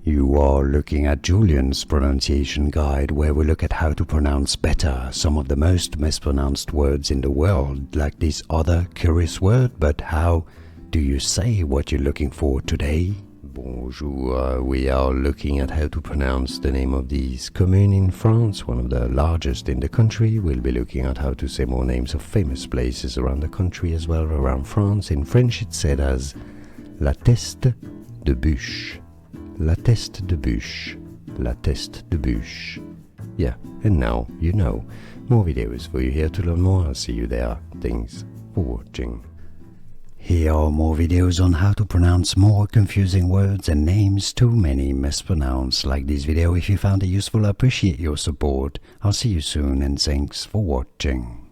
You are looking at Julian's pronunciation guide, where we look at how to pronounce better some of the most mispronounced words in the world, like this other curious word. But how do you say what you're looking for today? Bonjour, we are looking at how to pronounce the name of this commune in France, one of the largest in the country. We'll be looking at how to say more names of famous places around the country as well, around France. In French it's said as La Teste-de-Buch. La Teste-de-Buch. La Teste-de-Buch. Yeah, and now you know. More videos for you here to learn more. I'll see you there. Thanks for watching. Here are more videos on how to pronounce more confusing words and names too many mispronounced. Like this video if you found it useful. I appreciate your support. I'll see you soon and thanks for watching.